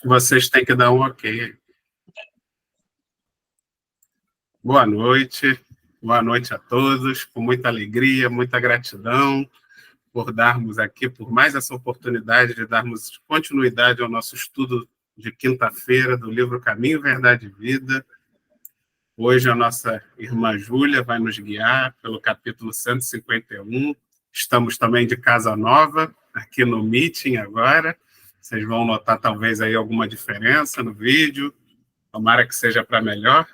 Vocês têm que dar um ok. Boa noite a todos, com muita alegria, muita gratidão por darmos aqui, por mais essa oportunidade de darmos continuidade ao nosso estudo de quinta-feira do livro Caminho, Verdade e Vida. Hoje a nossa irmã Júlia vai nos guiar pelo capítulo 151. Estamos também de casa nova, aqui no Meeting agora. Vocês vão notar talvez aí alguma diferença no vídeo, tomara que seja para melhor.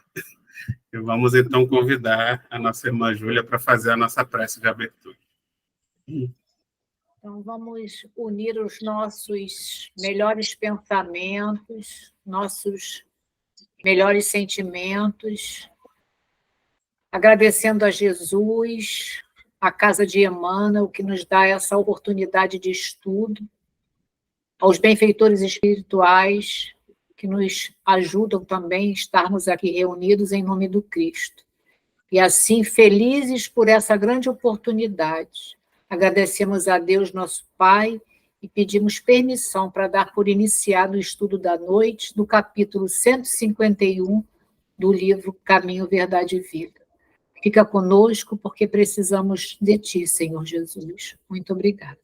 E vamos então convidar a nossa irmã Júlia para fazer a nossa prece de abertura. Então, vamos unir os nossos melhores pensamentos, nossos melhores sentimentos, agradecendo a Jesus, a Casa de Emmanuel, que nos dá essa oportunidade de estudo, aos benfeitores espirituais, que nos ajudam também a estarmos aqui reunidos em nome do Cristo. E assim, felizes por essa grande oportunidade, agradecemos a Deus, nosso Pai, e pedimos permissão para dar por iniciado o estudo da noite do capítulo 151 do livro Caminho, Verdade e Vida. Fica conosco, porque precisamos de Ti, Senhor Jesus. Muito obrigada.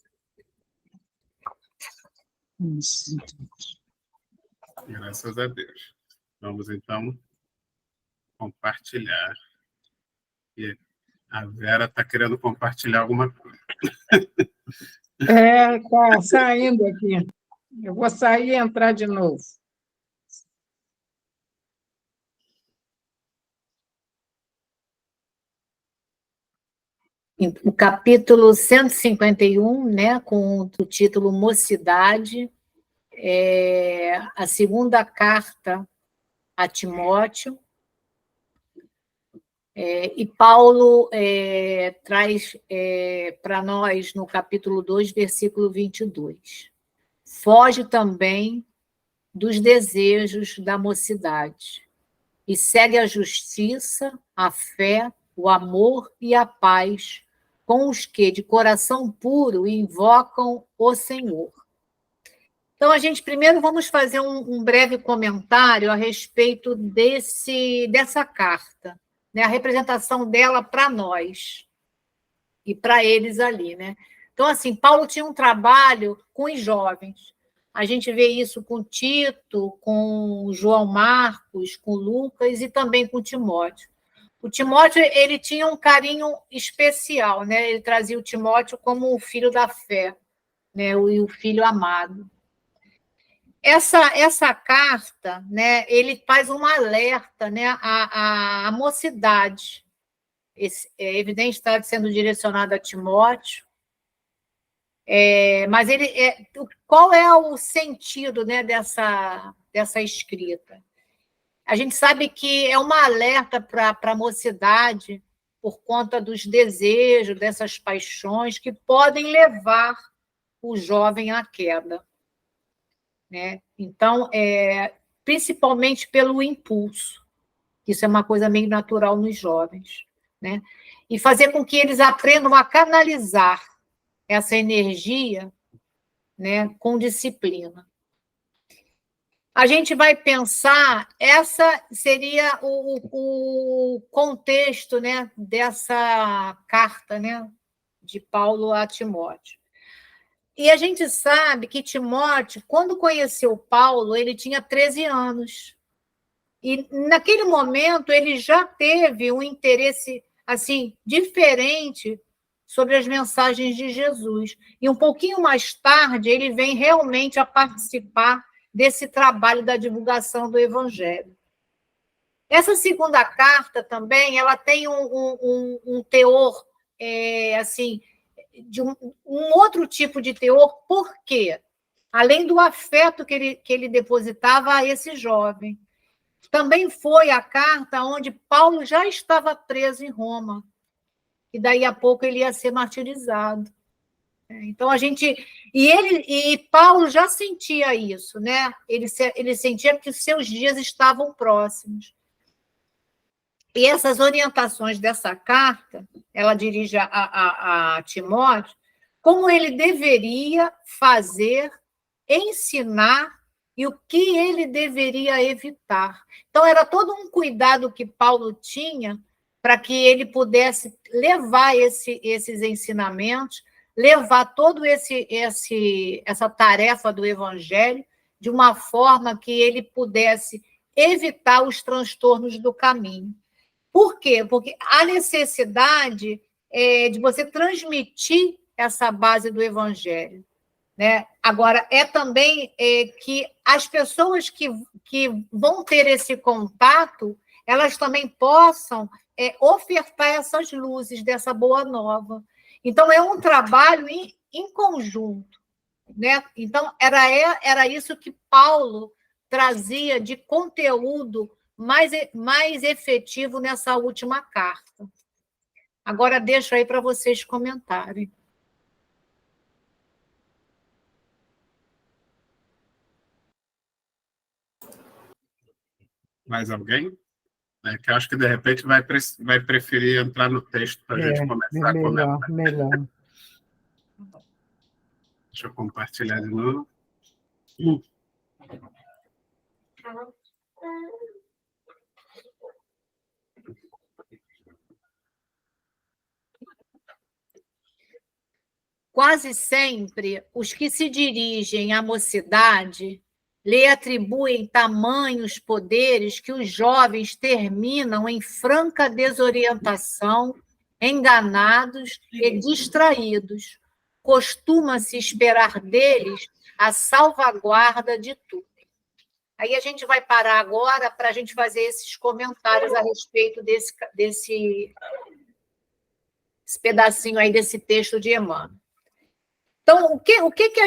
Graças a Deus. Vamos, então, compartilhar. E a Vera está querendo compartilhar alguma coisa. Está saindo aqui. Eu vou sair e entrar de novo. O capítulo 151, né, com o título Mocidade, é a segunda carta a Timóteo, e Paulo traz para nós, no capítulo 2, versículo 22. Foge também dos desejos da mocidade, e segue a justiça, a fé, o amor e a paz, com os que, de coração puro, invocam o Senhor. Então, a gente primeiro vamos fazer um breve comentário a respeito dessa carta, né? A representação dela para nós e para eles ali, né? Então, assim, Paulo tinha um trabalho com os jovens. A gente vê isso com Tito, com João Marcos, com Lucas e também com Timóteo. O Timóteo, ele tinha um carinho especial, né? Ele trazia o Timóteo como o filho da fé, né? E o filho amado. Essa carta, né? Ele faz um alerta, né? À mocidade. É evidente, está sendo direcionado a Timóteo, mas qual é o sentido, né, dessa escrita? A gente sabe que é uma alerta para a mocidade por conta dos desejos, dessas paixões que podem levar o jovem à queda, né? Então, principalmente pelo impulso, isso é uma coisa meio natural nos jovens, né? E fazer com que eles aprendam a canalizar essa energia, né, com disciplina. A gente vai pensar, essa seria o contexto, né, dessa carta, né, de Paulo a Timóteo. E a gente sabe que Timóteo, quando conheceu Paulo, ele tinha 13 anos. E, naquele momento, ele já teve um interesse assim diferente sobre as mensagens de Jesus. E um pouquinho mais tarde, ele vem realmente a participar desse trabalho da divulgação do Evangelho. Essa segunda carta também, ela tem um teor, assim, de um outro tipo de teor, por quê? Além do afeto que ele depositava a esse jovem. Também foi a carta onde Paulo já estava preso em Roma, e daí a pouco ele ia ser martirizado. Então, e Paulo já sentia isso, né? Ele sentia que os seus dias estavam próximos. E essas orientações dessa carta, ela dirige a Timóteo, como ele deveria fazer, ensinar e o que ele deveria evitar. Então, era todo um cuidado que Paulo tinha para que ele pudesse levar esses ensinamentos, levar toda essa tarefa do evangelho de uma forma que ele pudesse evitar os transtornos do caminho. Por quê? Porque a necessidade de você transmitir essa base do evangelho, né? Agora, é também que as pessoas que vão ter esse contato, elas também possam ofertar essas luzes dessa boa nova. Então, é um trabalho em conjunto, né? Então, era isso que Paulo trazia de conteúdo mais efetivo nessa última carta. Agora, deixo aí para vocês comentarem. Mais alguém? Que eu acho que, de repente, vai preferir entrar no texto para a gente começar a comentar. Melhor. Deixa eu compartilhar de novo. Quase sempre, os que se dirigem à mocidade lhe atribuem tamanhos poderes que os jovens terminam em franca desorientação, enganados e distraídos. Costuma-se esperar deles a salvaguarda de tudo. Aí a gente vai parar agora para a gente fazer esses comentários a respeito desse pedacinho aí desse texto de Emmanuel. Então, o que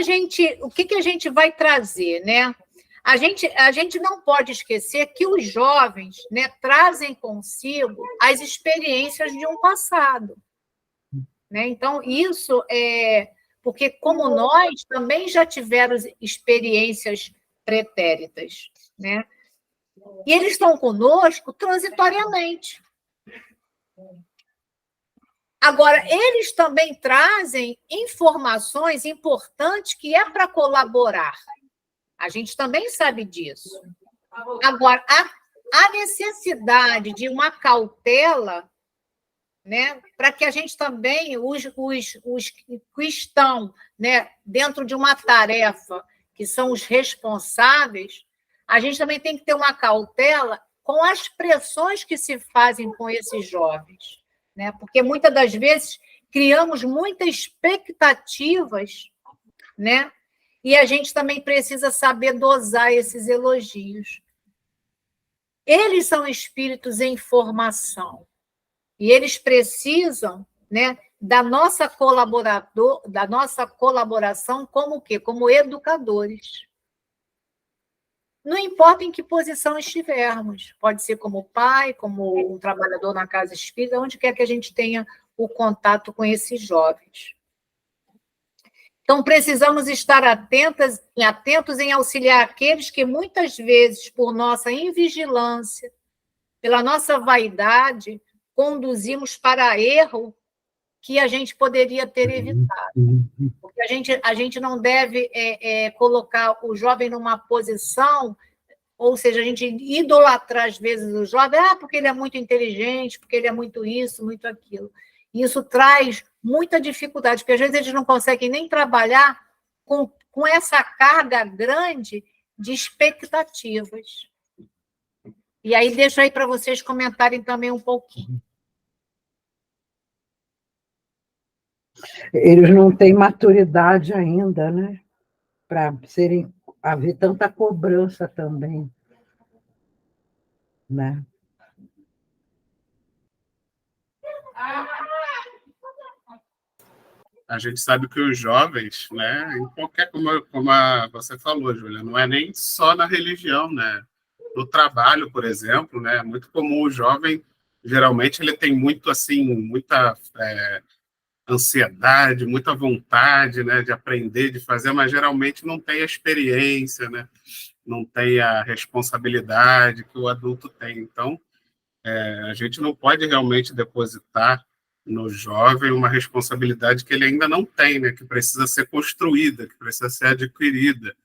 a gente vai trazer, né? A gente não pode esquecer que os jovens, né, trazem consigo as experiências de um passado, né? Então, isso é porque, como nós, também já tivemos experiências pretéritas, né? E eles estão conosco transitoriamente. Agora, eles também trazem informações importantes que é para colaborar. A gente também sabe disso. Agora, a necessidade de uma cautela, né, para que a gente também, os que estão, né, dentro de uma tarefa, que são os responsáveis, a gente também tem que ter uma cautela com as pressões que se fazem com esses jovens, né? Porque muitas das vezes criamos muitas expectativas, né? E a gente também precisa saber dosar esses elogios. Eles são espíritos em formação e eles precisam, né, da nossa colaboração como o quê? Como educadores. Não importa em que posição estivermos, pode ser como pai, como um trabalhador na casa espírita, onde quer que a gente tenha o contato com esses jovens. Então, precisamos estar atentos em auxiliar aqueles que, muitas vezes, por nossa invigilância, pela nossa vaidade, conduzimos para erro que a gente poderia ter evitado. Porque a gente não deve colocar o jovem numa posição, ou seja, a gente idolatrar, às vezes, o jovem, porque ele é muito inteligente, porque ele é muito isso, muito aquilo. E isso traz muita dificuldade, porque às vezes eles não conseguem nem trabalhar com essa carga grande de expectativas. E aí deixo aí para vocês comentarem também um pouquinho. Eles não têm maturidade ainda, né? Para haver tanta cobrança também, né? A gente sabe que os jovens, né, em qualquer, como você falou, Júlia, não é nem só na religião, né? No trabalho, por exemplo, né, é muito comum o jovem, geralmente ele tem muito assim, muita ansiedade, muita vontade, né, de aprender, de fazer, mas geralmente não tem a experiência, né? Não tem a responsabilidade que o adulto tem. Então, a gente não pode realmente depositar no jovem uma responsabilidade que ele ainda não tem, né? Que precisa ser construída, que precisa ser adquirida.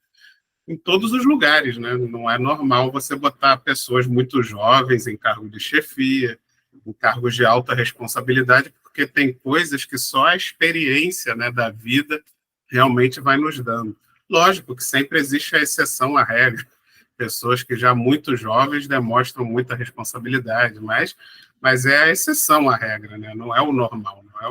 em todos os lugares, né? Não é normal você botar pessoas muito jovens em cargo de chefia, em cargos de alta responsabilidade, porque tem coisas que só a experiência, né, da vida realmente vai nos dando. Lógico que sempre existe a exceção à regra, pessoas que já muito jovens demonstram muita responsabilidade, mas é a exceção à regra, né? Não é o normal. Não é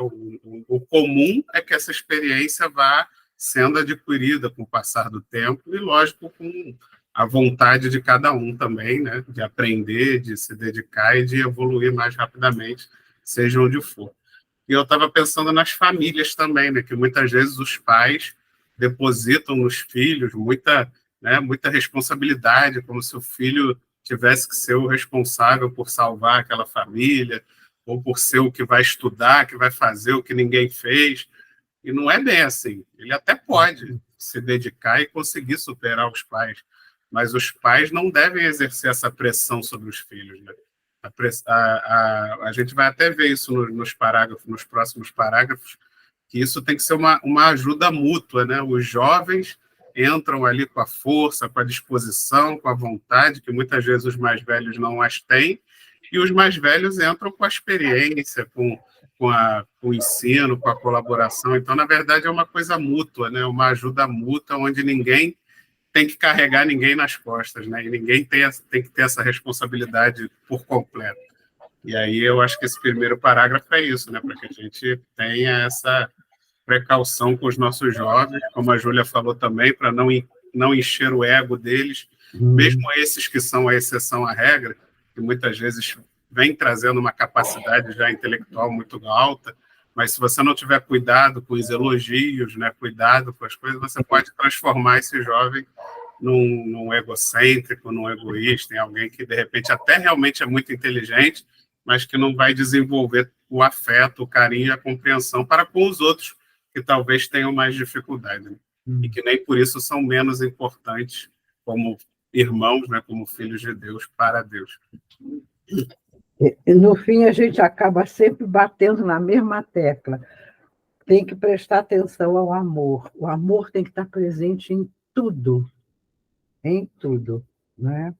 o comum é que essa experiência vá sendo adquirida com o passar do tempo e, lógico, com a vontade de cada um também, né? De aprender, de se dedicar e de evoluir mais rapidamente, seja onde for. E eu estava pensando nas famílias também, né? Que muitas vezes os pais depositam nos filhos muita responsabilidade, como se o filho tivesse que ser o responsável por salvar aquela família, ou por ser o que vai estudar, que vai fazer o que ninguém fez. E não é bem assim. Ele até pode se dedicar e conseguir superar os pais, mas os pais não devem exercer essa pressão sobre os filhos, né? A gente vai até ver isso nos parágrafos, nos próximos parágrafos, que isso tem que ser uma ajuda mútua, né? Os jovens entram ali com a força, com a disposição, com a vontade, que muitas vezes os mais velhos não as têm, e os mais velhos entram com a experiência, com o ensino, com a colaboração. Então, na verdade, é uma coisa mútua, né? Uma ajuda mútua, onde ninguém tem que carregar ninguém nas costas, né? E ninguém tem que ter essa responsabilidade por completo. E aí eu acho que esse primeiro parágrafo é isso, né? Para que a gente tenha essa precaução com os nossos jovens, como a Júlia falou também, para não encher o ego deles, mesmo esses que são a exceção à regra, que muitas vezes vem trazendo uma capacidade já intelectual muito alta, mas se você não tiver cuidado com os elogios, né, cuidado com as coisas, você pode transformar esse jovem num egocêntrico, num egoísta, em alguém que, de repente, até realmente é muito inteligente, mas que não vai desenvolver o afeto, o carinho e a compreensão para com os outros, que talvez tenham mais dificuldade, né? E que nem por isso são menos importantes como irmãos, né, como filhos de Deus para Deus. E, no fim, a gente acaba sempre batendo na mesma tecla. Tem que prestar atenção ao amor. O amor tem que estar presente em tudo, né?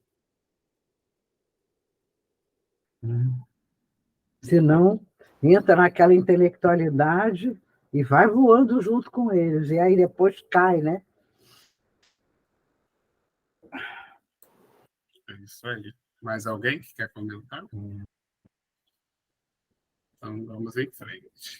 Senão, entra naquela intelectualidade e vai voando junto com eles, e aí depois cai, né? É isso aí. Mais alguém que quer comentar? Então, vamos em frente.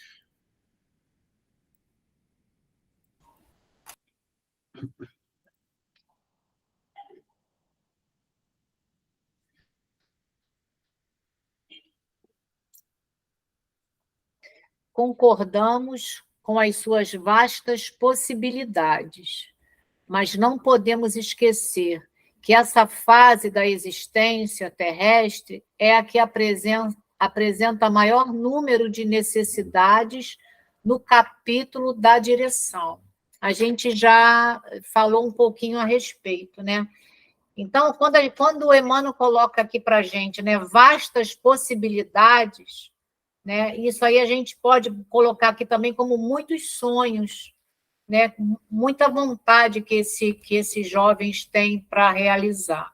Concordamos com as suas vastas possibilidades, mas não podemos esquecer que essa fase da existência terrestre é a que apresenta maior número de necessidades no capítulo da direção. A gente já falou um pouquinho a respeito, né? Então, quando o Emmanuel coloca aqui para a gente, né, vastas possibilidades, né, isso aí a gente pode colocar aqui também como muitos sonhos, né, muita vontade que esses jovens têm para realizar.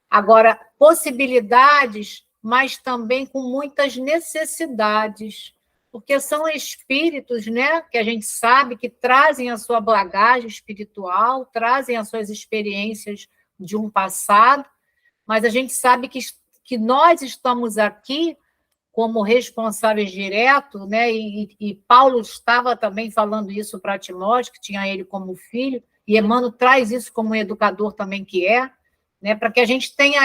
Agora, possibilidades, mas também com muitas necessidades, porque são espíritos, né, que a gente sabe que trazem a sua bagagem espiritual, trazem as suas experiências de um passado, mas a gente sabe que nós estamos aqui como responsáveis diretos, né? E Paulo estava também falando isso para Timóteo, que tinha ele como filho, e Emmanuel traz isso como educador também que é, né? Para que a gente tenha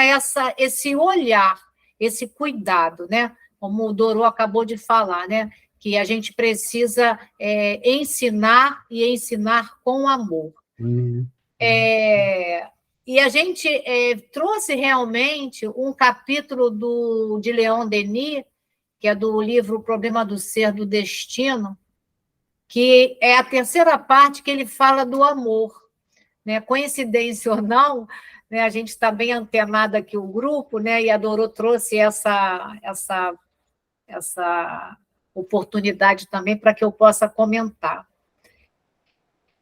esse olhar, esse cuidado, né? Como o Dorô acabou de falar, né? Que a gente precisa ensinar e ensinar com amor. E a gente trouxe realmente um capítulo de Leon Denis, que é do livro O Problema do Ser, do Destino, que é a terceira parte que ele fala do amor. Né? Coincidência ou não, né? A gente está bem antenado aqui, o grupo, né? E a Dorô trouxe essa oportunidade também para que eu possa comentar.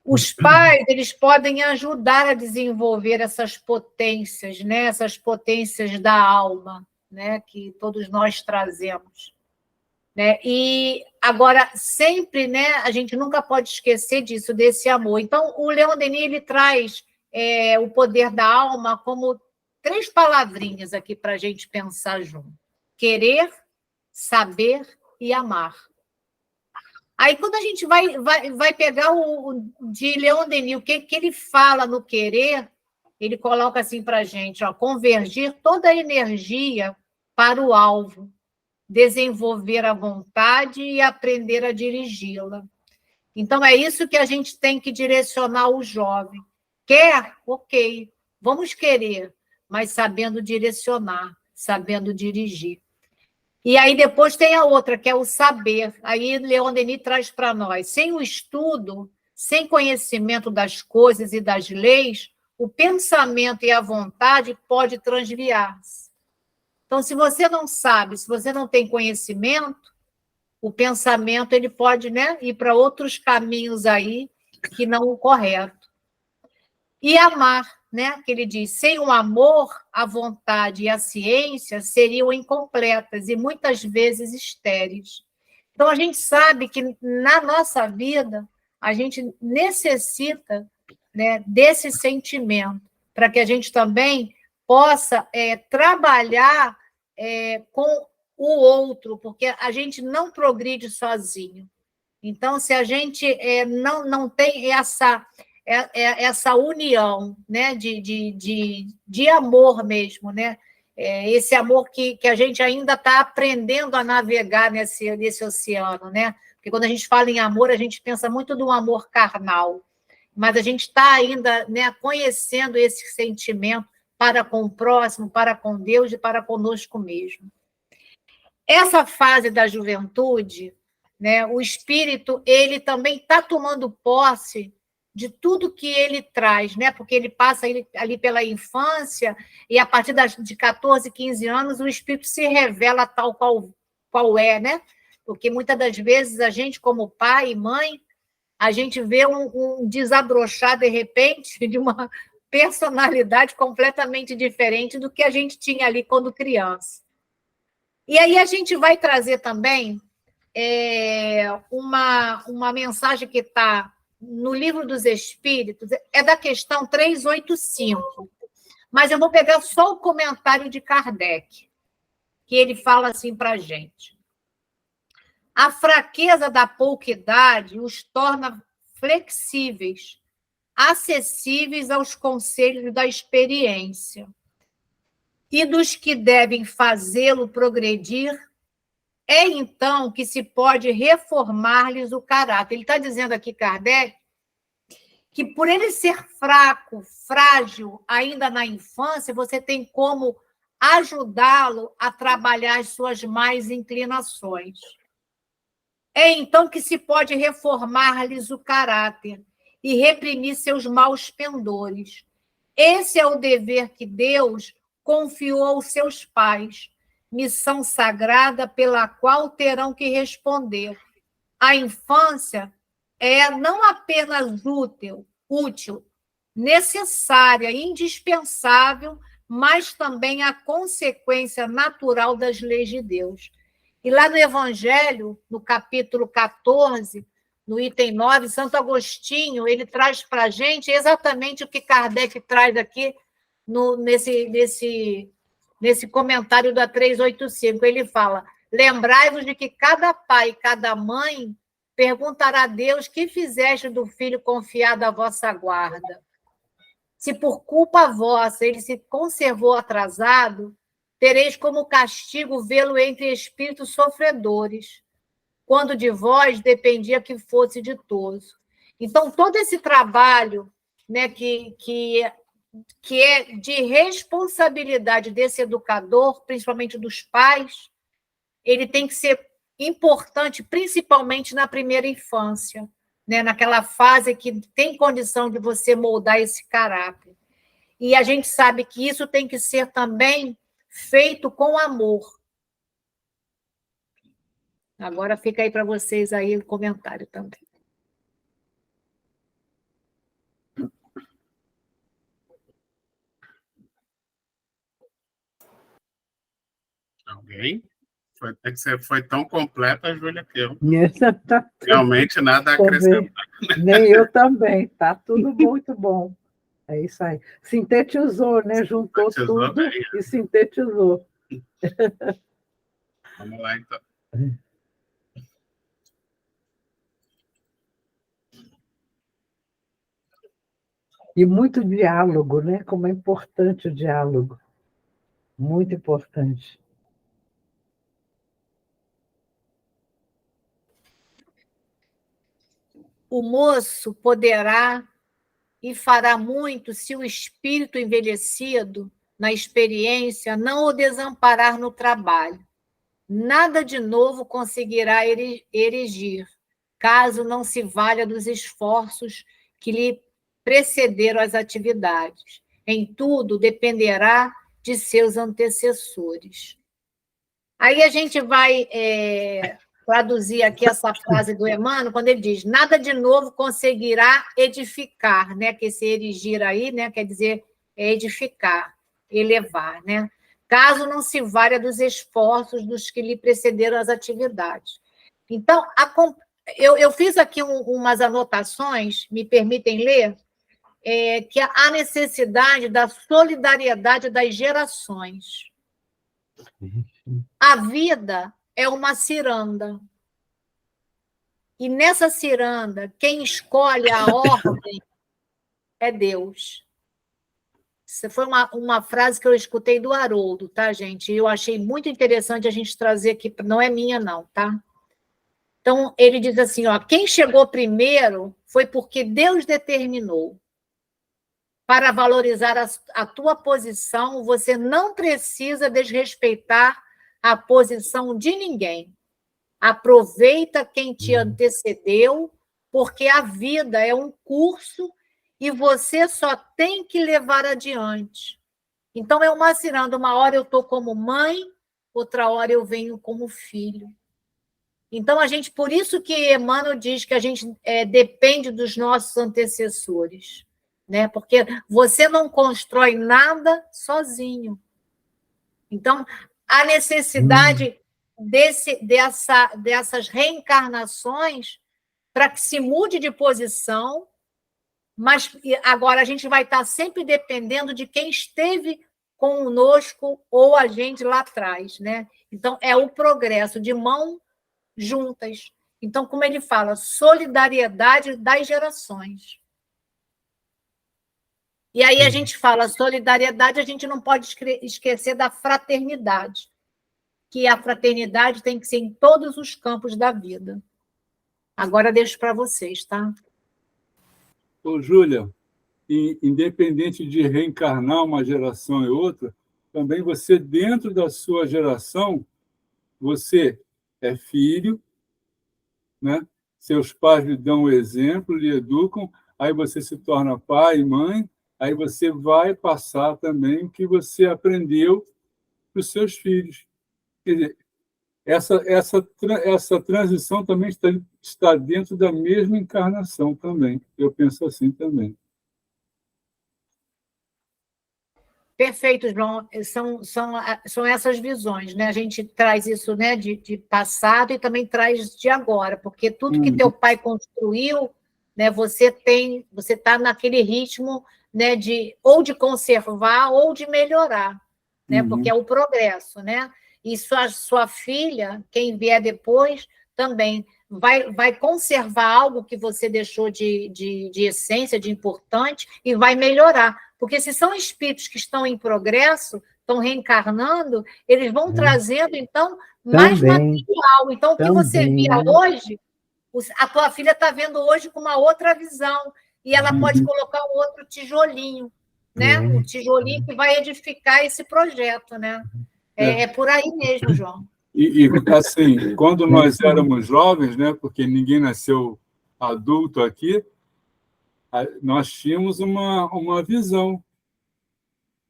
Os pais, eles podem ajudar a desenvolver essas potências, né? Essas potências da alma, né? Que todos nós trazemos. Né? E agora, sempre, né? A gente nunca pode esquecer disso, desse amor. Então, o Leon Denis ele traz o poder da alma como 3 palavrinhas aqui para a gente pensar junto: querer, saber e amar. Aí, quando a gente vai pegar o de Leon Denis, o que ele fala no querer, ele coloca assim para a gente, ó, convergir toda a energia para o alvo, desenvolver a vontade e aprender a dirigi-la. Então, é isso que a gente tem que direcionar o jovem. Quer? Ok, vamos querer, mas sabendo direcionar, sabendo dirigir. E aí depois tem a outra, que é o saber. Aí Leon Denis traz para nós: sem o estudo, sem conhecimento das coisas e das leis, o pensamento e a vontade pode transviar-se. Então, se você não sabe, se você não tem conhecimento, o pensamento ele pode, né, ir para outros caminhos aí que não o correto. E amar, né, que ele diz, sem o amor, a vontade e a ciência seriam incompletas e muitas vezes estéreis. Então, a gente sabe que na nossa vida, a gente necessita, né, desse sentimento, para que a gente também possa trabalhar com o outro, porque a gente não progride sozinho. Então, se a gente não tem essa união, né, de amor mesmo, né? Esse amor que a gente ainda está aprendendo a navegar nesse oceano, né? Porque quando a gente fala em amor, a gente pensa muito do amor carnal, mas a gente está ainda, né, conhecendo esse sentimento para com o próximo, para com Deus e para conosco mesmo. Essa fase da juventude, né, o espírito ele também está tomando posse de tudo que ele traz, né? Porque ele passa ali pela infância e a partir de 14, 15 anos o espírito se revela tal qual é, né? Porque muitas das vezes a gente, como pai e mãe, a gente vê um desabrochar de repente de uma personalidade completamente diferente do que a gente tinha ali quando criança. E aí a gente vai trazer também uma mensagem que está no Livro dos Espíritos, é da questão 385, mas eu vou pegar só o comentário de Kardec, que ele fala assim para a gente. A fraqueza da pouca idade os torna flexíveis, acessíveis aos conselhos da experiência, e dos que devem fazê-lo progredir, é então que se pode reformar-lhes o caráter. Ele está dizendo aqui, Kardec, que por ele ser fraco, frágil, ainda na infância, você tem como ajudá-lo a trabalhar as suas más inclinações. É então que se pode reformar-lhes o caráter e reprimir seus maus pendores. Esse é o dever que Deus confiou aos seus pais, missão sagrada pela qual terão que responder. A infância é não apenas útil, necessária, indispensável, mas também a consequência natural das leis de Deus. E lá no Evangelho, no capítulo 14, no item 9, Santo Agostinho, ele traz para a gente exatamente o que Kardec traz aqui nesse comentário da 385. Ele fala: lembrai-vos de que cada pai e cada mãe perguntará a Deus que fizeste do filho confiado à vossa guarda. Se por culpa vossa ele se conservou atrasado, tereis como castigo vê-lo entre espíritos sofredores, quando de vós dependia que fosse ditoso. Então, todo esse trabalho, né, que é de responsabilidade desse educador, principalmente dos pais, ele tem que ser importante, principalmente na primeira infância, né, naquela fase que tem condição de você moldar esse caráter. E a gente sabe que isso tem que ser também feito com amor. Agora fica aí para vocês aí o comentário também. Bem, é que você foi tão completa, Júlia, que eu Tá realmente nada a também. acrescentar. Nem eu também. Tá tudo muito bom. É isso aí. Sintetizou, né? Juntou Sintetizou tudo bem. e sintetizou. Vamos lá, então. E muito diálogo, né? Como é importante o diálogo. Muito importante. O moço poderá e fará muito se o espírito envelhecido, na experiência, não o desamparar no trabalho. Nada de novo conseguirá erigir, caso não se valha dos esforços que lhe precederam as atividades. Em tudo dependerá de seus antecessores. Aí a gente vai traduzir aqui essa frase do Emmanuel, quando ele diz: nada de novo conseguirá edificar, né? Que esse erigir aí, né? Quer dizer edificar, elevar, né? Caso não se valha dos esforços dos que lhe precederam as atividades. Então, eu fiz aqui umas anotações, me permitem ler, que há necessidade da solidariedade das gerações. A vida é uma ciranda. E nessa ciranda, quem escolhe a ordem é Deus. Essa foi uma frase que eu escutei do Haroldo, tá, gente? Eu achei muito interessante a gente trazer aqui, não é minha, não, tá? Então, ele diz assim, ó, quem chegou primeiro foi porque Deus determinou. Para valorizar a tua posição, você não precisa desrespeitar a posição de ninguém. Aproveita quem te antecedeu, porque a vida é um curso e você só tem que levar adiante. Então, é uma ciranda. Uma hora eu estou como mãe, outra hora eu venho como filho. Então, por isso que Emmanuel diz que a gente depende dos nossos antecessores, né? Porque você não constrói nada sozinho. Então, a necessidade dessas reencarnações para que se mude de posição, mas agora a gente vai estar sempre dependendo de quem esteve conosco ou a gente lá atrás, né? Então, é o progresso de mãos juntas. Então, como ele fala, solidariedade das gerações. E aí a gente fala solidariedade, a gente não pode esquecer da fraternidade, que a fraternidade tem que ser em todos os campos da vida. Agora deixo para vocês, tá? Ô, Júlia, independente de reencarnar uma geração e outra, também você, dentro da sua geração, você é filho, né? Seus pais lhe dão o exemplo, lhe educam, aí você se torna pai e mãe, aí você vai passar também o que você aprendeu para os seus filhos. Quer dizer, essa transição também está dentro da mesma encarnação também. Eu penso assim também. Perfeito, João. São essas visões, né? A gente traz isso, né, de passado e também traz de agora, porque tudo que teu pai construiu, né, você está naquele ritmo, né, ou de conservar ou de melhorar, né? Porque é o progresso, né? E sua filha, quem vier depois, também vai conservar algo que você deixou de essência, de importante, e vai melhorar. Porque se são espíritos que estão em progresso, estão reencarnando, eles vão trazendo, então, mais material. Então, o que você via hoje, a tua filha está vendo hoje com uma outra visão, e ela pode colocar um outro tijolinho, né? Um tijolinho que vai edificar esse projeto, né? É por aí mesmo, João. E assim, quando nós éramos jovens, né? Porque ninguém nasceu adulto aqui, nós tínhamos uma visão.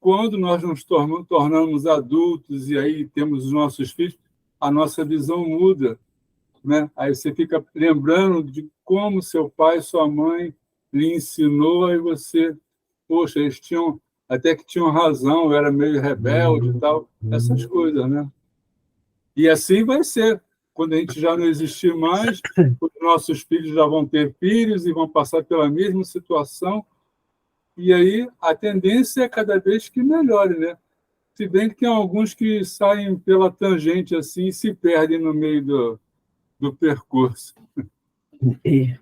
Quando nós nos tornamos adultos e aí temos os nossos filhos, a nossa visão muda, né? Aí você fica lembrando de como seu pai, sua mãe lhe ensinou, aí você, poxa, eles até que tinham razão, eu era meio rebelde e tal, essas coisas, né? E assim vai ser. Quando a gente já não existir mais, os nossos filhos já vão ter filhos e vão passar pela mesma situação. E aí a tendência é cada vez que melhore, né? Se bem que tem alguns que saem pela tangente assim e se perdem no meio do percurso. E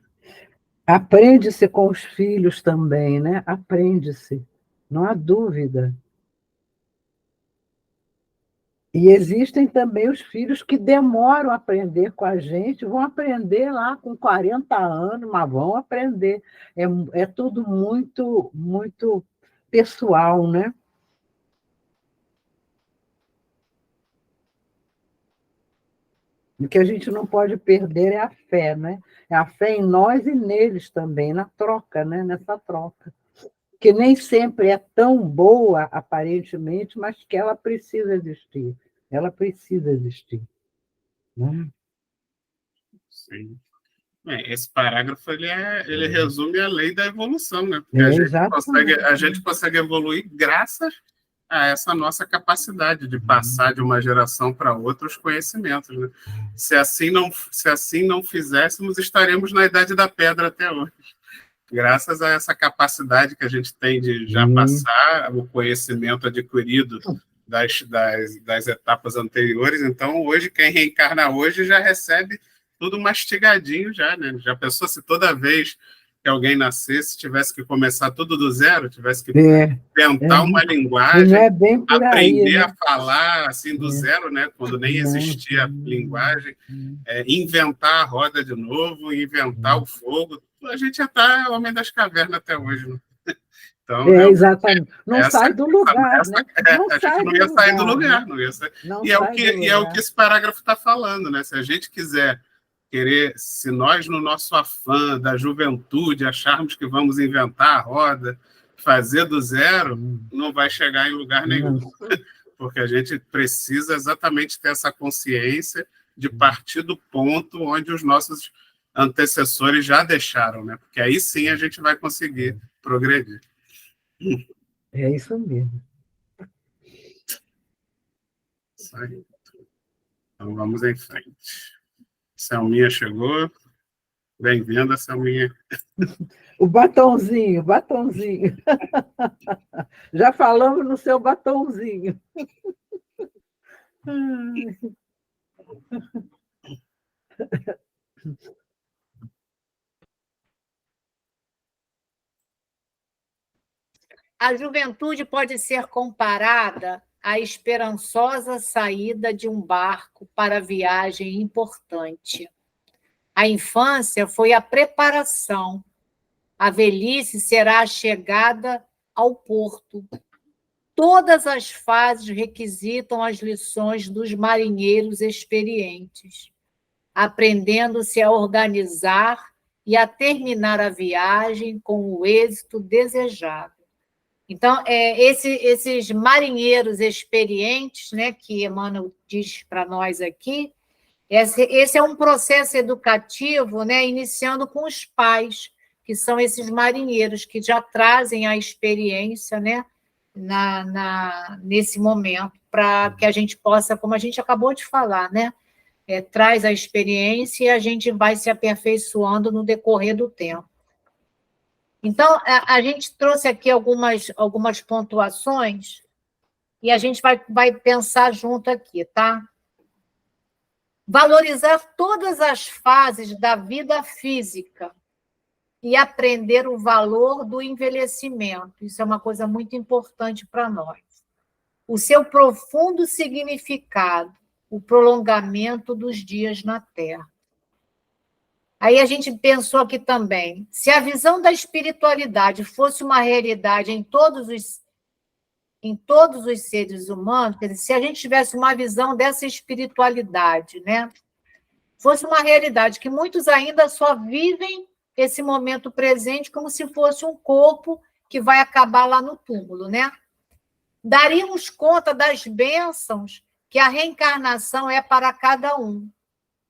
aprende-se com os filhos também, né? Aprende-se, não há dúvida. E existem também os filhos que demoram a aprender com a gente, vão aprender lá com 40 anos, mas vão aprender. É tudo muito, muito pessoal, né? O que a gente não pode perder é a fé, né? É a fé em nós e neles também, na troca, né? Nessa troca. Que nem sempre é tão boa, aparentemente, mas que ela precisa existir. Ela precisa existir. Né? Sim. Esse parágrafo ele resume a lei da evolução, né? Porque a gente consegue evoluir graças a essa nossa capacidade de passar de uma geração para outra os conhecimentos. Né? Se assim não fizéssemos, estaremos na Idade da Pedra até hoje. Graças a essa capacidade que a gente tem de já passar o conhecimento adquirido das etapas anteriores. Então, hoje, quem reencarna hoje já recebe tudo mastigadinho já, né? Já pensou se toda vez que alguém nascesse tivesse que começar tudo do zero, tivesse que inventar uma linguagem, não é bem por aprender aí, né? a falar assim do zero, né? Quando nem existia linguagem, inventar a roda de novo, inventar o fogo. A gente já está homem das cavernas até hoje, né? Então, exatamente. Não sai do lugar, né? A gente não ia sair do lugar, não ia sair. E é o que esse parágrafo está falando, né? Se a gente se nós, no nosso afã da juventude, acharmos que vamos inventar a roda, fazer do zero, não vai chegar em lugar nenhum. Porque a gente precisa exatamente ter essa consciência de partir do ponto onde os nossos antecessores já deixaram, né? Porque aí sim a gente vai conseguir progredir. É isso mesmo. Isso aí. Então vamos em frente. Selminha chegou. Bem-vinda, Selminha. O batonzinho. Já falamos no seu batonzinho. A juventude pode ser comparada à esperançosa saída de um barco para viagem importante. A infância foi a preparação. A velhice será a chegada ao porto. Todas as fases requisitam as lições dos marinheiros experientes, aprendendo-se a organizar e a terminar a viagem com o êxito desejado. Então, esses marinheiros experientes, né, que Emmanuel diz para nós aqui, esse é um processo educativo, né, iniciando com os pais, que são esses marinheiros que já trazem a experiência, né, nesse momento, para que a gente possa, como a gente acabou de falar, né, traz a experiência e a gente vai se aperfeiçoando no decorrer do tempo. Então, a gente trouxe aqui algumas pontuações e a gente vai pensar junto aqui, tá? Valorizar todas as fases da vida física e aprender o valor do envelhecimento. Isso é uma coisa muito importante para nós. O seu profundo significado, o prolongamento dos dias na Terra. Aí a gente pensou aqui também, se a visão da espiritualidade fosse uma realidade em todos os seres humanos, quer dizer, se a gente tivesse uma visão dessa espiritualidade, né, fosse uma realidade que muitos ainda só vivem esse momento presente como se fosse um corpo que vai acabar lá no túmulo, né? Daríamos conta das bênçãos que a reencarnação é para cada um.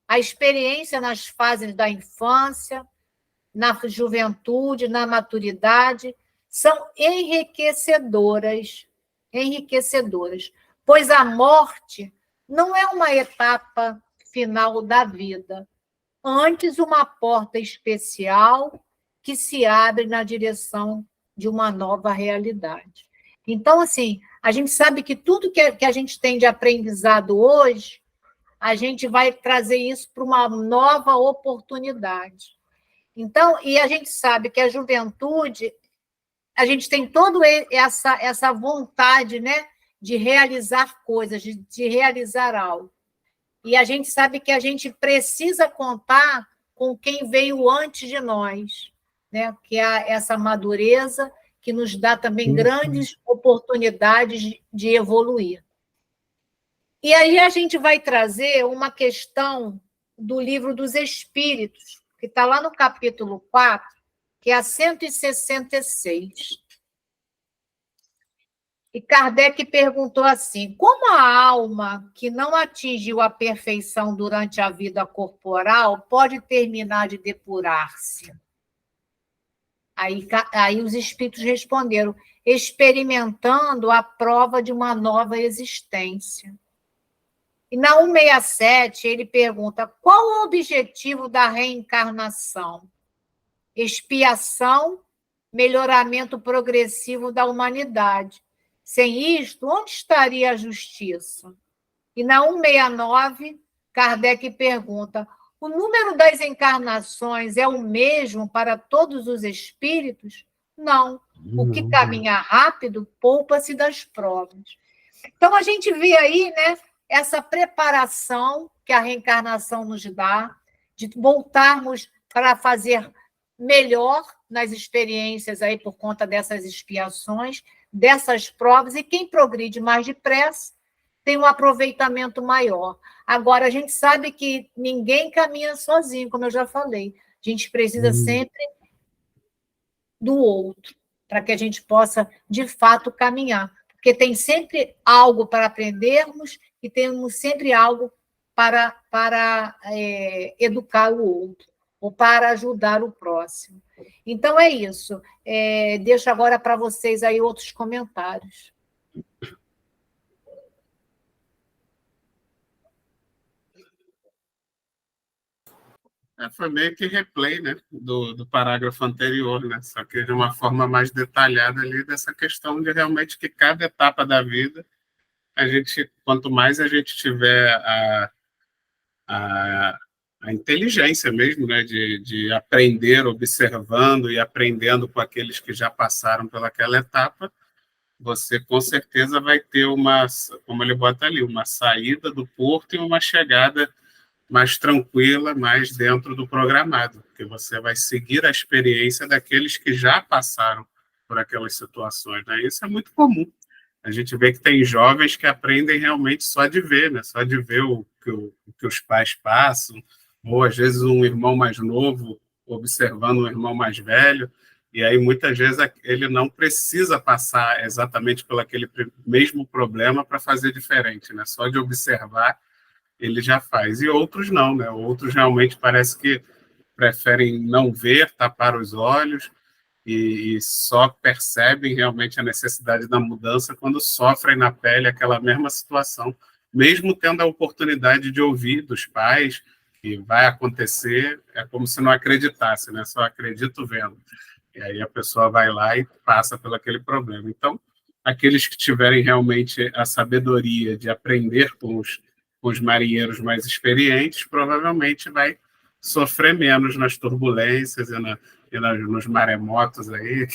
A experiência nas fases da infância, na juventude, na maturidade, são enriquecedoras, pois a morte não é uma etapa final da vida, antes uma porta especial que se abre na direção de uma nova realidade. Então, assim, a gente sabe que tudo que a gente tem de aprendizado hoje, a gente vai trazer isso para uma nova oportunidade. Então, e a gente sabe que a juventude, a gente tem toda essa vontade, né, de realizar coisas, de realizar algo. E a gente sabe que a gente precisa contar com quem veio antes de nós, né, que é essa madureza que nos dá também grandes oportunidades de evoluir. E aí a gente vai trazer uma questão do Livro dos Espíritos, que está lá no capítulo 4, que é a 166. E Kardec perguntou assim: como a alma que não atingiu a perfeição durante a vida corporal pode terminar de depurar-se? Aí os espíritos responderam: experimentando a prova de uma nova existência. E na 167, ele pergunta: qual o objetivo da reencarnação? Expiação, melhoramento progressivo da humanidade. Sem isto, onde estaria a justiça? E na 169, Kardec pergunta: o número das encarnações é o mesmo para todos os espíritos? Não. O que caminha rápido poupa-se das provas. Então, a gente vê aí, né, essa preparação que a reencarnação nos dá, de voltarmos para fazer melhor nas experiências aí por conta dessas expiações, dessas provas, e quem progride mais depressa tem um aproveitamento maior. Agora, a gente sabe que ninguém caminha sozinho, como eu já falei. A gente precisa sempre do outro, para que a gente possa, de fato, caminhar. Porque tem sempre algo para aprendermos e temos sempre algo para educar o outro, ou para ajudar o próximo. Então, é isso. Deixo agora para vocês aí outros comentários. Foi meio que replay, né, do parágrafo anterior, né, só que de uma forma mais detalhada ali dessa questão de realmente que cada etapa da vida, quanto mais a gente tiver a, a inteligência mesmo, né, de aprender observando e aprendendo com aqueles que já passaram pelaquela etapa, você com certeza vai ter como ele bota ali, uma saída do porto e uma chegada mais tranquila, mais dentro do programado, porque você vai seguir a experiência daqueles que já passaram por aquelas situações, né? Isso é muito comum. A gente vê que tem jovens que aprendem realmente só de ver, né? Só de ver o que os pais passam, ou às vezes um irmão mais novo observando um irmão mais velho, e aí muitas vezes ele não precisa passar exatamente por aquele mesmo problema para fazer diferente, né? Só de observar ele já faz. E outros não, né? Outros realmente parece que preferem não ver, tapar os olhos e só percebem realmente a necessidade da mudança quando sofrem na pele aquela mesma situação, mesmo tendo a oportunidade de ouvir dos pais que vai acontecer, é como se não acreditasse, né? Só acredito vendo. E aí a pessoa vai lá e passa pelo aquele problema. Então, aqueles que tiverem realmente a sabedoria de aprender com os marinheiros mais experientes, provavelmente vai sofrer menos nas turbulências nos maremotos aí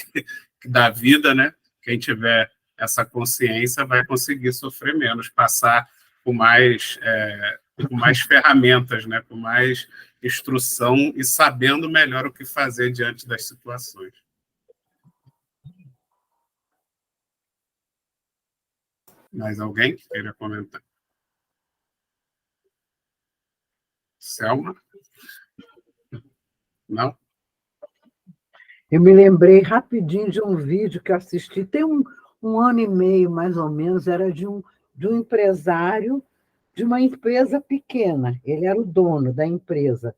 da vida, né? Quem tiver essa consciência vai conseguir sofrer menos, passar com mais ferramentas, né? Com mais instrução e sabendo melhor o que fazer diante das situações. Mais alguém que queira comentar? Selma? Não? Eu me lembrei rapidinho de um vídeo que eu assisti, tem um ano e meio, mais ou menos, era de um empresário de uma empresa pequena, ele era o dono da empresa.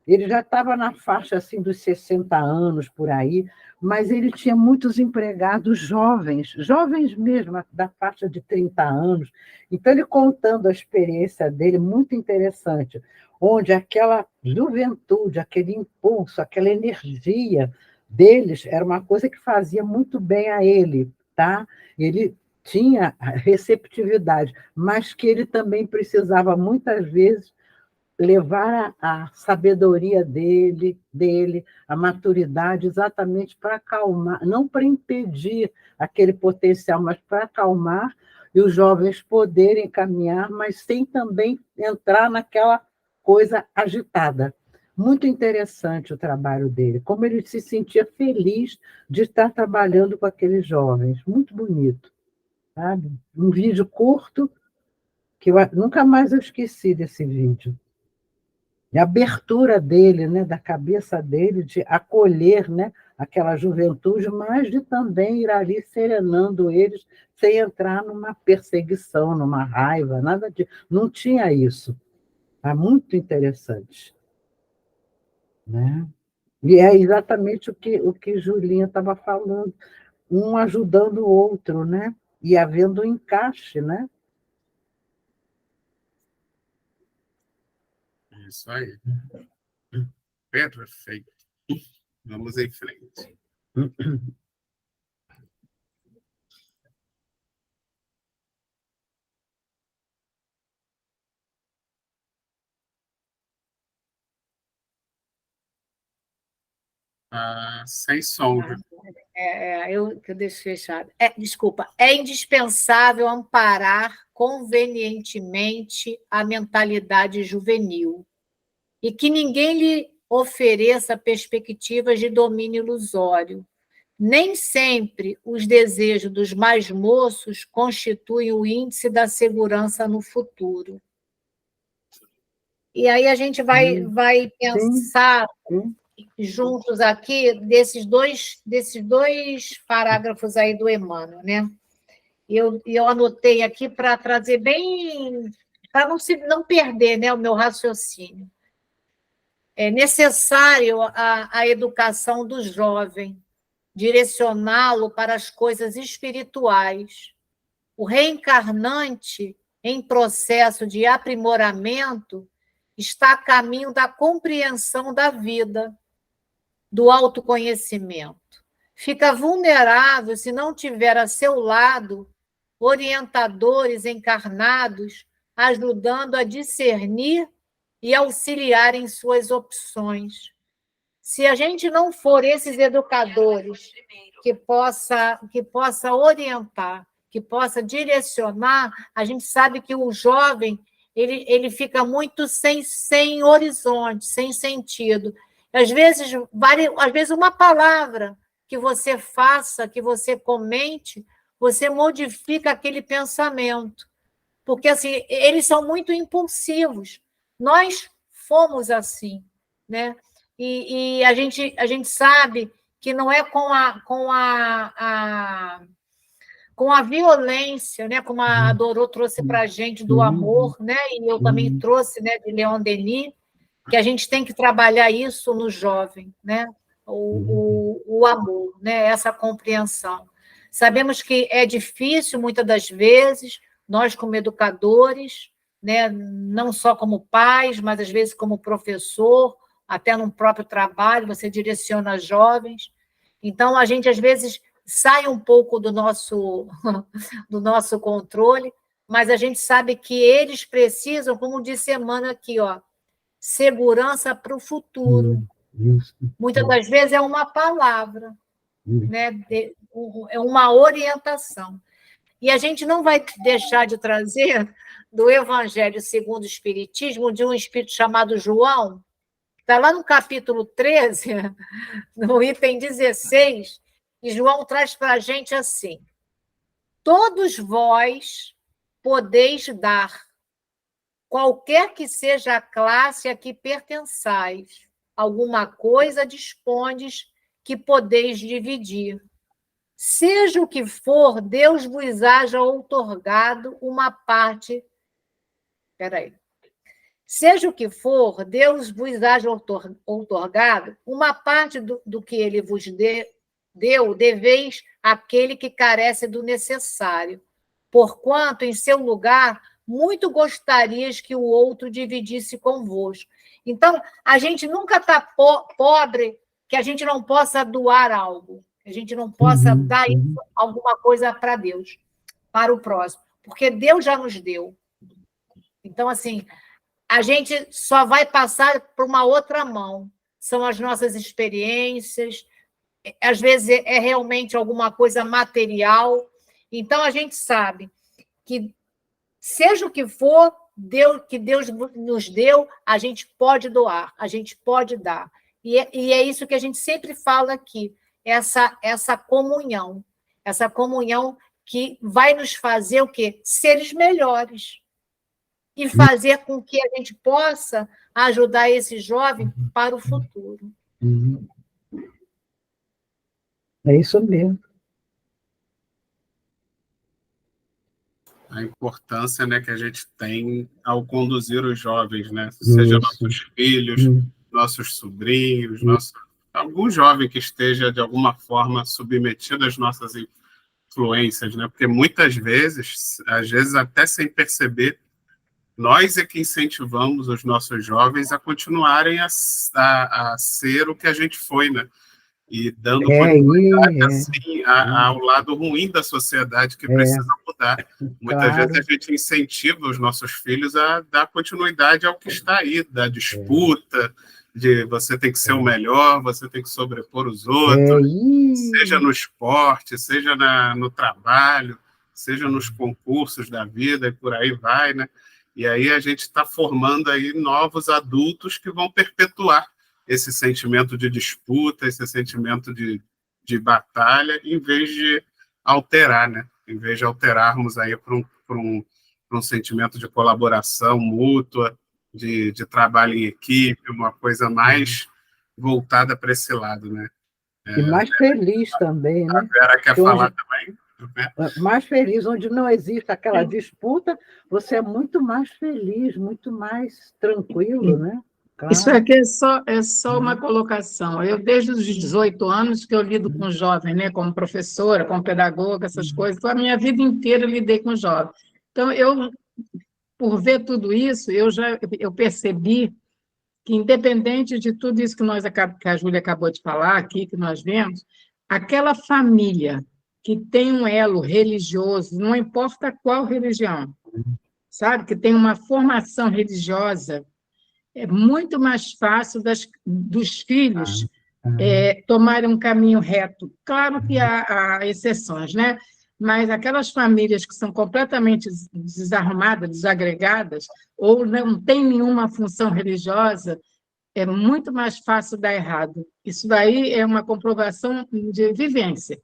Ele já estava na faixa assim, dos 60 anos, por aí, mas ele tinha muitos empregados jovens, jovens mesmo, da faixa de 30 anos. Então, ele contando a experiência dele, muito interessante, onde aquela juventude, aquele impulso, aquela energia deles era uma coisa que fazia muito bem a ele, tá? Ele tinha receptividade, mas que ele também precisava, muitas vezes, levar a sabedoria dele, a maturidade, exatamente para acalmar, não para impedir aquele potencial, mas para acalmar e os jovens poderem caminhar, mas sem também entrar naquela coisa agitada. Muito interessante o trabalho dele, como ele se sentia feliz de estar trabalhando com aqueles jovens. Muito bonito, sabe? Um vídeo curto, que eu nunca mais eu esqueci desse vídeo. E a abertura dele, né, da cabeça dele, de acolher, né, aquela juventude, mas de também ir ali serenando eles, sem entrar numa perseguição, numa raiva, nada de. Não tinha isso. É muito interessante. Né? E é exatamente o que Julinha estava falando, um ajudando o outro, né? E havendo um encaixe, né? Isso aí. Perfeito. Vamos em frente. Sem som. Eu deixo fechado. Desculpa. É indispensável amparar convenientemente a mentalidade juvenil e que ninguém lhe ofereça perspectivas de domínio ilusório. Nem sempre os desejos dos mais moços constituem o índice da segurança no futuro. E aí a gente vai pensar juntos aqui desses dois parágrafos aí do Emmanuel, né? Eu anotei aqui para trazer bem, para não perder, né, o meu raciocínio. É necessário a educação do jovem, direcioná-lo para as coisas espirituais. O reencarnante, em processo de aprimoramento, está a caminho da compreensão da vida, do autoconhecimento. Fica vulnerável se não tiver a seu lado orientadores encarnados ajudando a discernir e auxiliar em suas opções. Se a gente não for esses educadores que possa orientar, que possa direcionar, a gente sabe que o jovem ele fica muito sem horizonte, sem sentido. Às vezes uma palavra que você faça, que você comente, você modifica aquele pensamento. Porque assim, eles são muito impulsivos. Nós fomos assim, né? E a gente sabe que não é com a violência, né? Como a Dorô trouxe para a gente do amor, né? E eu também trouxe, né, de Leon Denis, que a gente tem que trabalhar isso no jovem, né? O amor, né? Essa compreensão. Sabemos que é difícil, muitas das vezes, nós como educadores, né? Não só como pais, mas às vezes como professor, até no próprio trabalho, você direciona jovens. Então, a gente, às vezes, sai um pouco do nosso controle, mas a gente sabe que eles precisam, como disse Emmanuel aqui, ó, segurança para o futuro. Muitas das vezes é uma palavra, né? É uma orientação. E a gente não vai deixar de trazer do Evangelho segundo o Espiritismo, de um espírito chamado João, está lá no capítulo 13, no item 16, e João traz para a gente assim: todos vós podeis dar, qualquer que seja a classe a que pertençais, alguma coisa dispondes que podeis dividir. Seja o que for, Deus vos haja outorgado uma parte. Espera aí. Seja o que for, Deus vos haja outorgado uma parte do que ele vos deu, deveis àquele que carece do necessário, porquanto, em seu lugar, muito gostarias que o outro dividisse convosco. Então, a gente nunca está pobre que a gente não possa doar algo, que a gente não possa dar alguma coisa para Deus, para o próximo, porque Deus já nos deu. Então, assim, a gente só vai passar por uma outra mão. São as nossas experiências, às vezes é realmente alguma coisa material. Então, a gente sabe que, seja o que for, que Deus nos deu, a gente pode doar, a gente pode dar. E é isso que a gente sempre fala aqui, essa comunhão que vai nos fazer o quê? Seres melhores. E fazer com que a gente possa ajudar esse jovem para o futuro. É isso mesmo. A importância, né, que a gente tem ao conduzir os jovens, né? Seja nossos filhos, nossos sobrinhos, algum jovem que esteja, de alguma forma, submetido às nossas influências, né? Porque muitas vezes, às vezes até sem perceber, nós é que incentivamos os nossos jovens a continuarem a ser o que a gente foi, né? E dando continuidade assim, ao lado ruim da sociedade que precisa mudar. Muitas vezes a gente incentiva os nossos filhos a dar continuidade ao que está aí, da disputa, de você tem que ser o melhor, você tem que sobrepor os outros, seja no esporte, seja no trabalho, seja nos concursos da vida, e por aí vai, né? E aí a gente está formando aí novos adultos que vão perpetuar esse sentimento de disputa, esse sentimento de batalha, em vez de alterar, né? Em vez de alterarmos aí para um sentimento de colaboração mútua, de trabalho em equipe, uma coisa mais voltada para esse lado, né? E mais feliz também, né? A Vera quer falar também? Mais feliz, onde não existe aquela disputa, você é muito mais feliz, muito mais tranquilo, né? Claro. Isso aqui é só uma colocação. Eu, desde os 18 anos, que eu lido com jovens, né? Como professora, como pedagoga, essas coisas, então, a minha vida inteira eu lidei com jovens. Então, por ver tudo isso, eu percebi que, independente de tudo isso que a Júlia acabou de falar aqui, que nós vemos, aquela família que tem um elo religioso, não importa qual religião, sabe? Que tem uma formação religiosa, é muito mais fácil dos filhos tomarem um caminho reto. Claro que há exceções, né? Mas aquelas famílias que são completamente desarrumadas, desagregadas, ou não têm nenhuma função religiosa, é muito mais fácil dar errado. Isso daí é uma comprovação de vivência.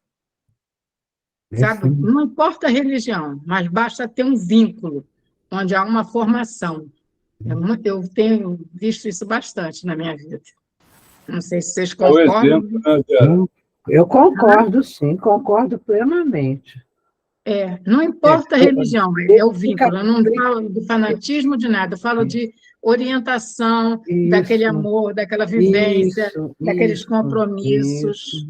Sabe? Não importa a religião, mas basta ter um vínculo, onde há uma formação. Eu tenho visto isso bastante na minha vida. Não sei se vocês concordam. Eu concordo, sim, concordo plenamente. Não importa a religião, é o vínculo. Eu não falo de fanatismo, de nada. Eu falo de orientação, daquele amor, daquela vivência, daqueles compromissos.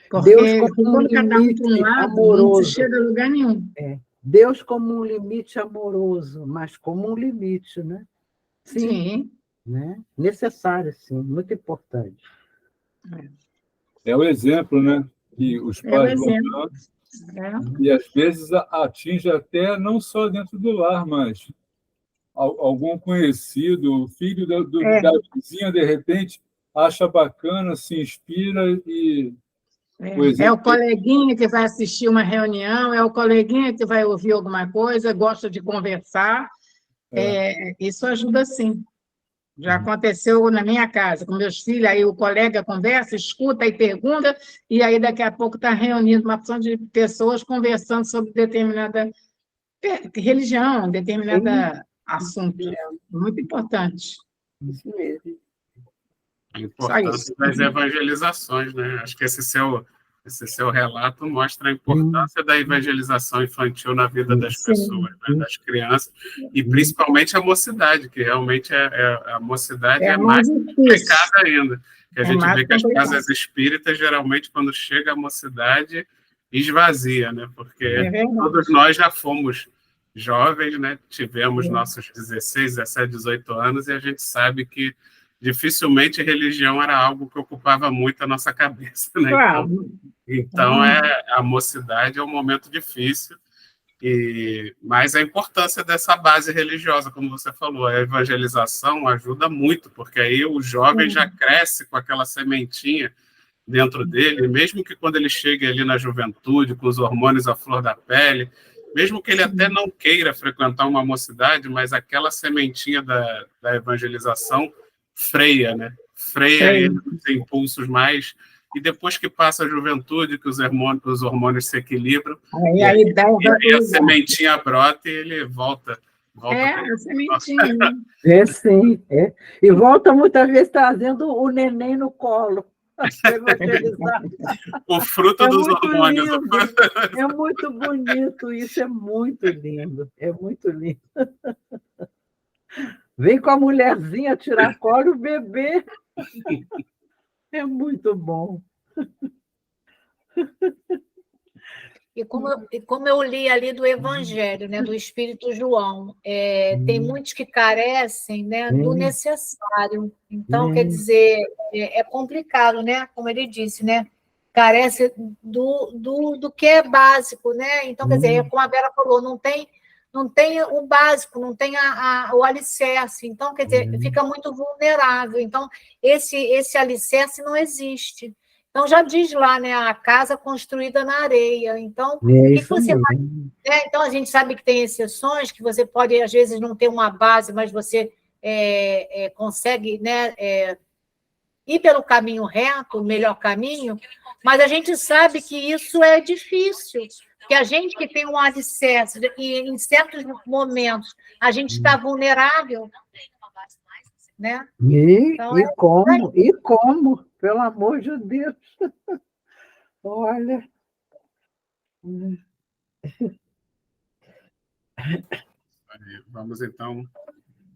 Porque Deus como um limite amoroso. Não se chega a lugar nenhum. Deus como um limite amoroso, mas como um limite, né? Sim. Né? Necessário, sim, muito importante. É o exemplo, né? Que os pais vão dando, e às vezes atinge até não só dentro do lar, mas algum conhecido, filho da vizinha, de repente, acha bacana, se inspira e... É o coleguinha que vai assistir uma reunião, é o coleguinha que vai ouvir alguma coisa, gosta de conversar. Isso ajuda, sim. Já aconteceu na minha casa, com meus filhos, aí o colega conversa, escuta e pergunta, e aí daqui a pouco está reunindo uma porção de pessoas conversando sobre determinada religião, determinado assunto. Muito importante. Isso mesmo. A importância das evangelizações, né? Acho que esse Esse seu relato mostra a importância da evangelização infantil na vida das pessoas, né, das crianças, e principalmente a mocidade, que realmente a mocidade é mais complicada ainda. Que a gente vê que as casas espíritas, geralmente, quando chega a mocidade, esvazia, né? Porque todos nós já fomos jovens, né? Tivemos nossos 16, 17, 18 anos, e a gente sabe que dificilmente religião era algo que ocupava muito a nossa cabeça, né? Então a mocidade é um momento difícil, mas a importância dessa base religiosa, como você falou, a evangelização ajuda muito, porque aí o jovem já cresce com aquela sementinha dentro dele, mesmo que quando ele chegue ali na juventude, com os hormônios à flor da pele, mesmo que ele até não queira frequentar uma mocidade, mas aquela sementinha da evangelização freia, né? Freia ele os impulsos mais... E depois que passa a juventude, que os hormônios se equilibram, e aí a sementinha brota e ele volta a sementinha. Sim. E volta muitas vezes trazendo o neném no colo. O fruto dos hormônios. É muito bonito, isso é muito lindo. É muito lindo. Vem com a mulherzinha tirar colo e o bebê. É muito bom. E como eu li ali do Evangelho, né, do Espírito João, tem muitos que carecem, né, do necessário. Então, quer dizer, é complicado, né? Como ele disse, né? Carece do que é básico, né? Então, quer dizer, como a Vera falou, não tem o básico, não tem o alicerce. Então, quer dizer, fica muito vulnerável. Então, esse alicerce não existe. Então, já diz lá, né, a casa construída na areia. Então, o que você vai... Então, a gente sabe que tem exceções, que você pode, às vezes, não ter uma base, mas você consegue, né, ir pelo caminho reto, o melhor caminho, mas a gente sabe que isso é difícil, que a gente que tem um alicerce, e em certos momentos a gente está vulnerável, né? Então, e como? Pelo amor de Deus! Olha... Vamos, então,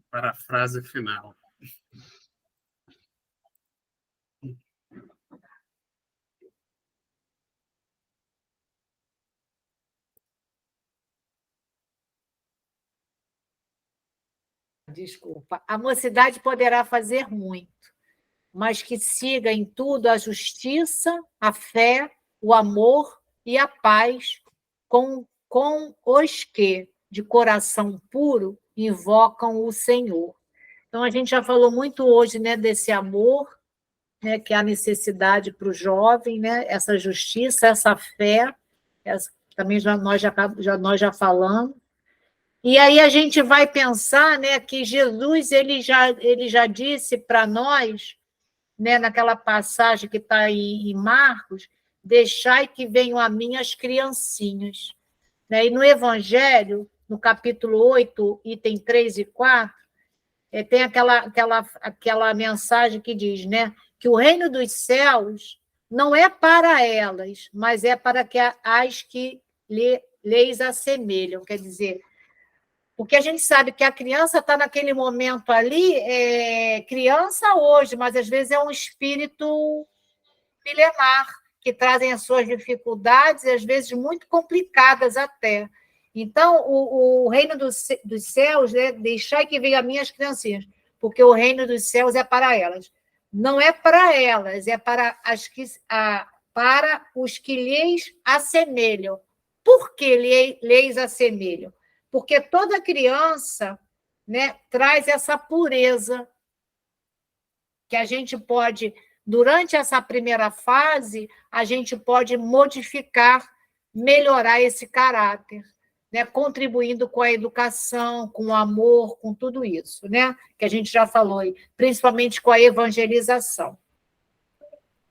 para a frase final. Desculpa. A mocidade poderá fazer muito, mas que siga em tudo a justiça, a fé, o amor e a paz com os que, de coração puro, invocam o Senhor. Então, a gente já falou muito hoje, né, desse amor, né, que é a necessidade para o jovem, né, essa justiça, essa fé, também nós já falamos. E aí a gente vai pensar, né, que Jesus ele já disse para nós, né, naquela passagem que está em Marcos, deixai que venham a mim as criancinhas. Né? E no Evangelho, no capítulo 8, item 3 e 4, tem aquela mensagem que diz, né, que o reino dos céus não é para elas, mas é para as que lhes assemelham. Quer dizer, porque a gente sabe que a criança está naquele momento ali, criança hoje, mas às vezes é um espírito milenar, que trazem as suas dificuldades, e às vezes muito complicadas até. Então, o reino dos céus, né, deixai que venham as minhas criancinhas, porque o reino dos céus é para elas. Não é para elas, é para para os que lhes assemelham. Por que lhes assemelham? Porque toda criança, né, traz essa pureza que a gente pode, durante essa primeira fase, a gente pode modificar, melhorar esse caráter, né, contribuindo com a educação, com o amor, com tudo isso, né, que a gente já falou, principalmente com a evangelização.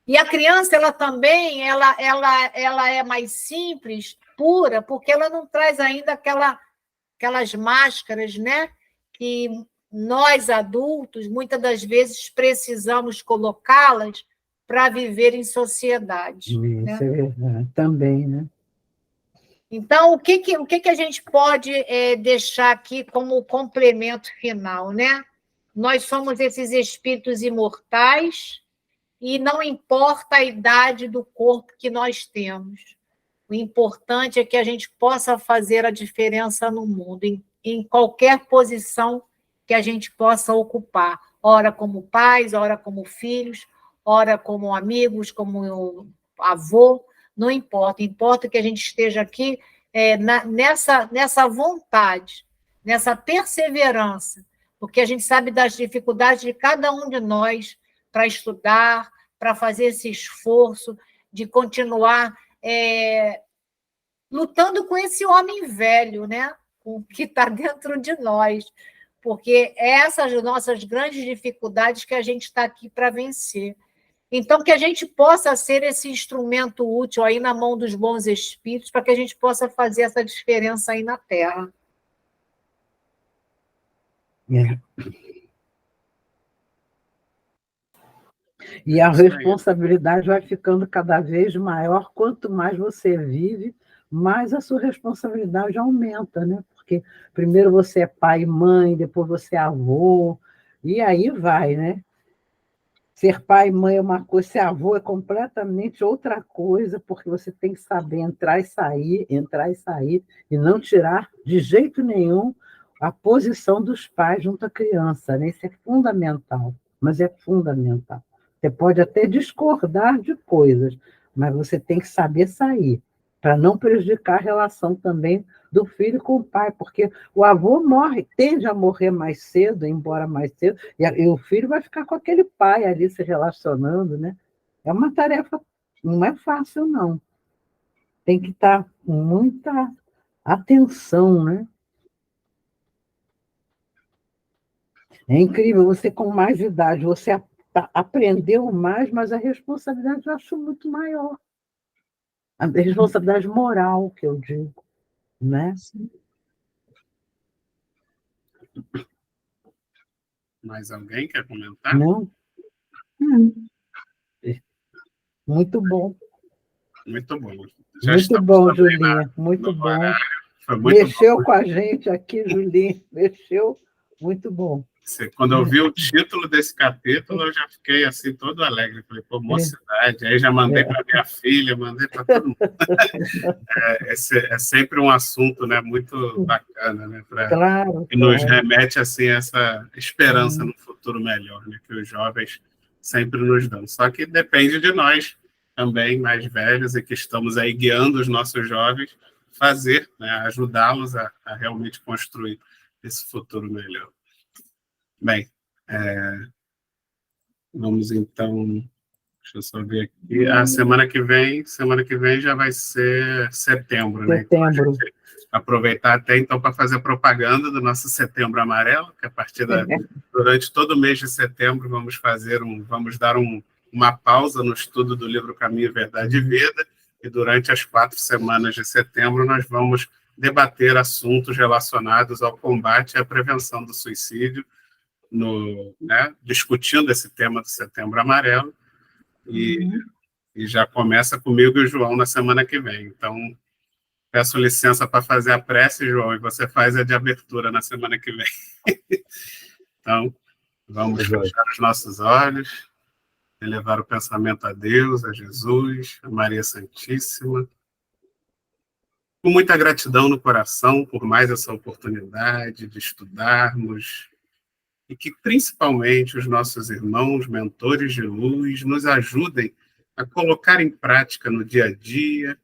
E a criança, ela também, ela é mais simples, pura, porque ela não traz ainda aquelas máscaras, né, que nós, adultos, muitas das vezes precisamos colocá-las para viver em sociedade. Isso Né? é verdade, também, né? Então, o que a gente pode deixar aqui como complemento final, né? Nós somos esses espíritos imortais e não importa a idade do corpo que nós temos. O importante é que a gente possa fazer a diferença no mundo, em qualquer posição que a gente possa ocupar. Ora como pais, ora como filhos, ora como amigos, como avô, não importa. Importa que a gente esteja aqui nessa vontade, nessa perseverança, porque a gente sabe das dificuldades de cada um de nós para estudar, para fazer esse esforço de continuar lutando com esse homem velho, né? Que está dentro de nós, porque essas nossas grandes dificuldades que a gente está aqui para vencer. Então, que a gente possa ser esse instrumento útil aí na mão dos bons espíritos, para que a gente possa fazer essa diferença aí na Terra. É. E a responsabilidade vai ficando cada vez maior. Quanto mais você vive, mais a sua responsabilidade aumenta, né? Porque primeiro você é pai e mãe, depois você é avô, e aí vai, né? Ser pai e mãe é uma coisa, ser avô é completamente outra coisa, porque você tem que saber entrar e sair, e não tirar de jeito nenhum a posição dos pais junto à criança, né? Isso é fundamental, mas é fundamental. Você pode até discordar de coisas, mas você tem que saber sair, para não prejudicar a relação também do filho com o pai, porque o avô tende a morrer mais cedo, embora mais cedo, e o filho vai ficar com aquele pai ali se relacionando, né? É uma tarefa, não é fácil, não. Tem que estar com muita atenção, né? É incrível, você com mais idade, você aprendeu mais, mas a responsabilidade eu acho muito maior. A responsabilidade moral, que eu digo, né? Mais alguém quer comentar? Não? Muito bom. Muito bom. Já Muito estamos bom, também Julinha. Muito bom. horário. Foi muito Mexeu bom. com a gente aqui, Julinha. Mexeu. Muito bom. Quando eu vi o título desse capítulo, eu já fiquei assim todo alegre. Falei, pô, mocidade. Aí já mandei para minha filha, mandei para todo mundo. É sempre um assunto, né, muito bacana, né, Claro. que nos remete assim, a essa esperança no futuro melhor, né, que os jovens sempre nos dão. Só que depende de nós também, mais velhos, e que estamos aí guiando os nossos jovens, fazer, né, ajudá-los a realmente construir esse futuro melhor. Bem, vamos então, deixa eu só ver aqui. A semana que vem já vai ser setembro, né? Setembro. Então, aproveitar até então para fazer propaganda do nosso Setembro Amarelo, que a partir durante todo o mês de setembro vamos dar uma pausa no estudo do livro Caminho, Verdade e Vida, e durante as 4 semanas de setembro nós vamos debater assuntos relacionados ao combate e à prevenção do suicídio, discutindo esse tema do Setembro Amarelo, e já começa comigo e o João na semana que vem. Então, peço licença para fazer a prece, João, e você faz a de abertura na semana que vem. Então, vamos fechar os nossos olhos, elevar o pensamento a Deus, a Jesus, a Maria Santíssima, com muita gratidão no coração por mais essa oportunidade de estudarmos, e que, principalmente, os nossos irmãos, mentores de luz, nos ajudem a colocar em prática no dia a dia,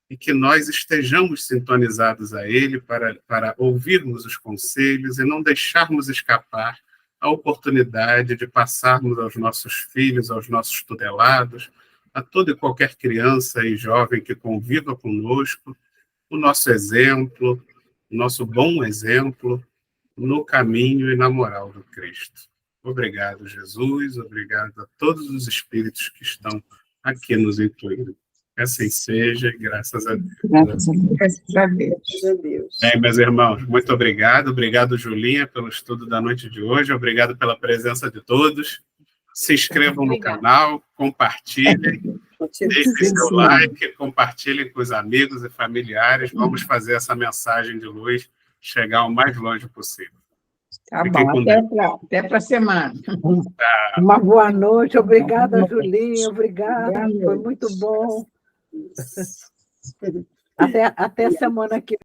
e que nós estejamos sintonizados a Ele para ouvirmos os conselhos e não deixarmos escapar a oportunidade de passarmos aos nossos filhos, aos nossos tutelados, a toda e qualquer criança e jovem que conviva conosco, o nosso exemplo, o nosso bom exemplo, no caminho e na moral do Cristo. Obrigado, Jesus, obrigado a todos os espíritos que estão aqui nos incluindo. Que assim seja, graças a Deus. Graças a Deus. Bem, meus irmãos, muito obrigado. Obrigado, Julinha, pelo estudo da noite de hoje. Obrigado pela presença de todos. Se inscrevam no Obrigada. canal, compartilhem, deixem seu like, compartilhem com os amigos e familiares. Vamos fazer essa mensagem de luz chegar o mais longe possível. Tá Fiquem bom, com Deus. até para a semana. Uma boa noite. Obrigada, Julinha. Obrigada. Foi muito bom. Até semana que